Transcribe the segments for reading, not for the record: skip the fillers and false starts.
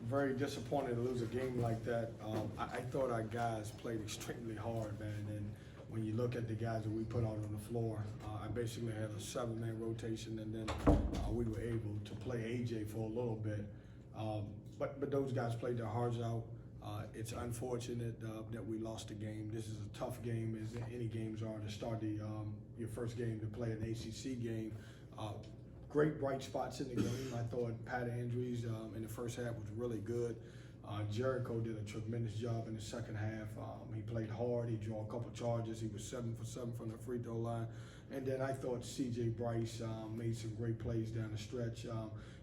very disappointed to lose a game like that. I thought our guys played extremely hard, man. And when you look at the guys that we put out on the floor, I basically had a 7-man rotation, and then we were able to play AJ for a little bit. But those guys played their hearts out. It's unfortunate that we lost the game. This is a tough game, as any games are, to start your first game to play an ACC game. Great bright spots in the game. I thought Pat Andrews in the first half was really good. Jericho did a tremendous job in the second half. He played hard. He drew a couple charges. He was 7 for 7 from the free throw line. And then I thought C.J. Bryce made some great plays down the stretch.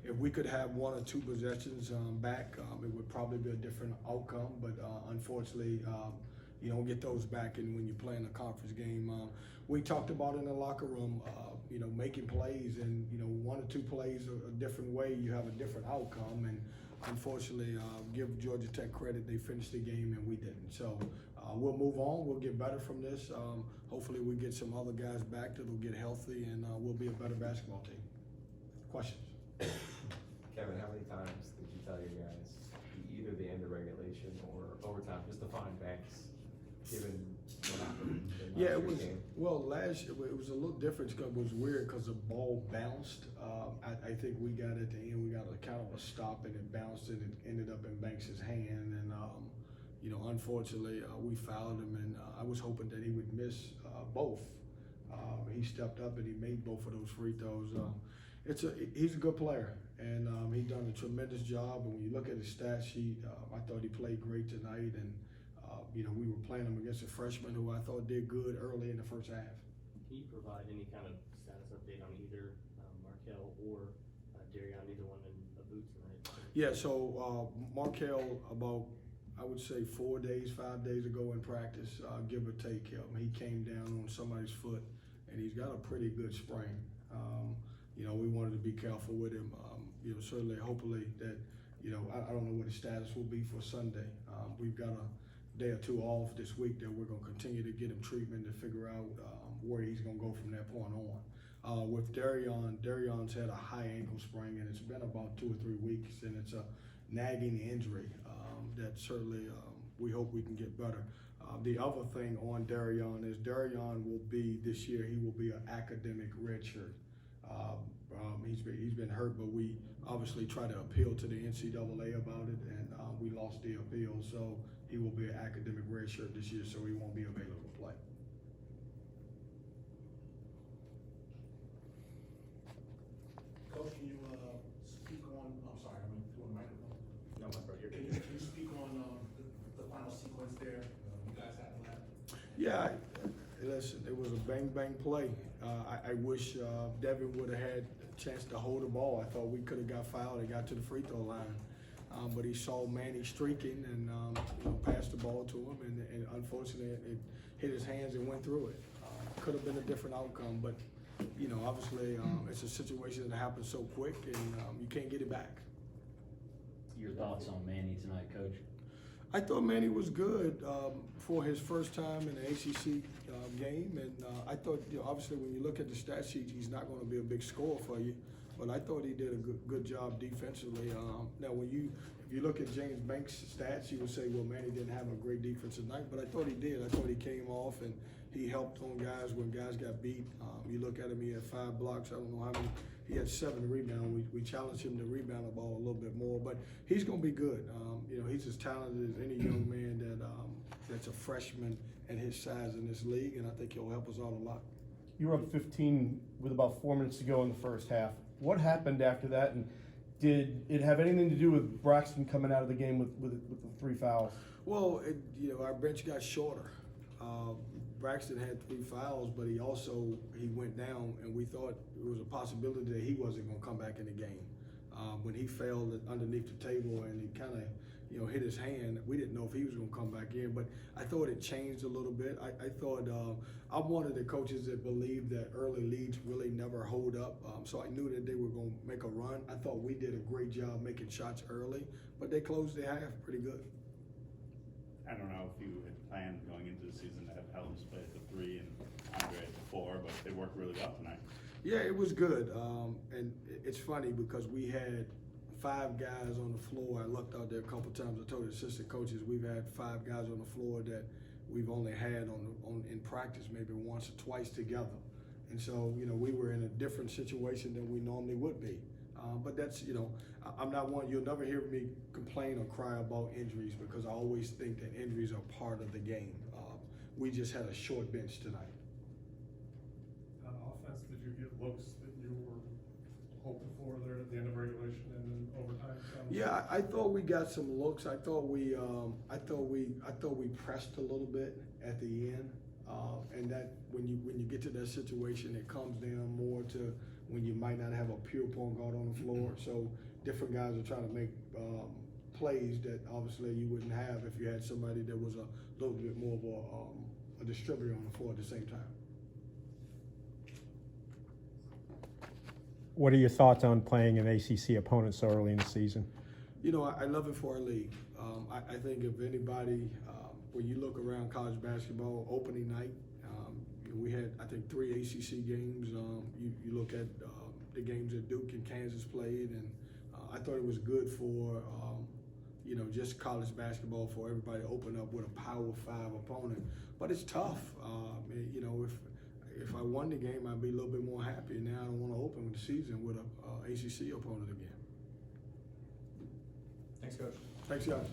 If we could have 1 or 2 possessions back, it would probably be a different outcome. But unfortunately, you don't get those back in when you're playing a conference game. We talked about in the locker room, making plays, and 1 or 2 plays a different way, you have a different outcome. And unfortunately, give Georgia Tech credit, they finished the game and we didn't. So we'll move on. We'll get better from this. Hopefully, we get some other guys back that'll get healthy, and we'll be a better basketball team. Questions? Kevin, how many times did you tell your guys either the end of regulation or overtime just to find Banks, given what happened? Yeah, it was. Well, last year it was a little different because it was weird because the ball bounced. I think we got at the end, we got a kind of a stop, and it bounced and it ended up in Banks' hand. And unfortunately, we fouled him, and I was hoping that he would miss both. He stepped up and he made both of those free throws. He's a good player, and he done a tremendous job. And when you look at his stat sheet, I thought he played great tonight. And we were playing him against a freshman who I thought did good early in the first half. Can you provide any kind of status update on either Markel or Darion, either one in the boot tonight? Yeah, so Markel, about, I would say 4 days, 5 days ago in practice, give or take, he came down on somebody's foot, and he's got a pretty good sprain. We wanted to be careful with him. Certainly, hopefully that, I don't know what his status will be for Sunday. We've got a day or 2 off this week that we're going to continue to get him treatment to figure out where he's going to go from that point on. With Darion's had a high ankle sprain, and it's been about 2 or 3 weeks, and it's a nagging injury that certainly we hope we can get better. The other thing on Darion is Darion will be, this year, he will be an academic redshirt. He's been hurt, but we obviously try to appeal to the NCAA about it, and we lost the appeal, so he will be an academic redshirt this year, so he won't be available to play. Coach, can you speak on, I'm sorry, I'm doing the microphone. No, my brother. Can you speak on the final sequence there? You guys had left. Yeah, listen, it was a bang play. I wish Devin would have had a chance to hold the ball. I thought we could have got fouled and got to the free throw line. But he saw Manny streaking and passed the ball to him, and unfortunately it hit his hands and went through it. Could have been a different outcome, but obviously it's a situation that happens so quick, and you can't get it back. Your thoughts on Manny tonight, Coach? I thought Manny was good for his first time in an ACC game, and I thought, obviously when you look at the stat sheet, he's not going to be a big scorer for you, but I thought he did a good job defensively. Now, if you look at James Banks' stats, you would say, well, Manny didn't have a great defensive night, but I thought he did. I thought he came off and he helped on guys when guys got beat. You look at him, he had 5 blocks. I don't know how many. He had 7 rebounds. We challenged him to rebound the ball a little bit more, but he's going to be good. He's as talented as any young man that's a freshman at his size in this league, and I think he'll help us out a lot. You were up 15 with about 4 minutes to go in the first half. What happened after that, and did it have anything to do with Braxton coming out of the game with the 3 fouls? Well, our bench got shorter. Braxton had 3 fouls, but he went down, and we thought it was a possibility that he wasn't going to come back in the game. When he fell underneath the table and he kind of hit his hand, we didn't know if he was going to come back in, but I thought it changed a little bit. I thought I'm one of the coaches that believe that early leads really never hold up, so I knew that they were going to make a run. I thought we did a great job making shots early, but they closed their half pretty good. I don't know if you had planned going into the season to have Helms play at the 3 and Andre at the 4, but they worked really well tonight. Yeah, it was good, and it's funny because we had 5 guys on the floor. I looked out there a couple times. I told the assistant coaches we've had 5 guys on the floor that we've only had in practice maybe once or twice together. And so, you know, we were in a different situation than we normally would be. But that's, you know, I'm not one, you'll never hear me complain or cry about injuries because I always think that injuries are part of the game. We just had a short bench tonight. On offense, did you get looks that you were hoping for there at the end of regulation and then overtime? Yeah, I thought we got some looks. I thought we pressed a little bit at the end, and that when you get to that situation, it comes down more to when you might not have a pure point guard on the floor. So different guys are trying to make plays that obviously you wouldn't have if you had somebody that was a little bit more of a distributor on the floor at the same time. What are your thoughts on playing an ACC opponent so early in the season? You know, I love it for our league. I think if anybody, when you look around college basketball, opening night, we had, I think, 3 ACC games. You look at the games that Duke and Kansas played, and I thought it was good for, you know, just college basketball for everybody to open up with a Power 5 opponent. But it's tough. You know, if I won the game, I'd be a little bit more happy. Now I don't want to open the season with a ACC opponent again. Thanks, Coach. Thanks, guys.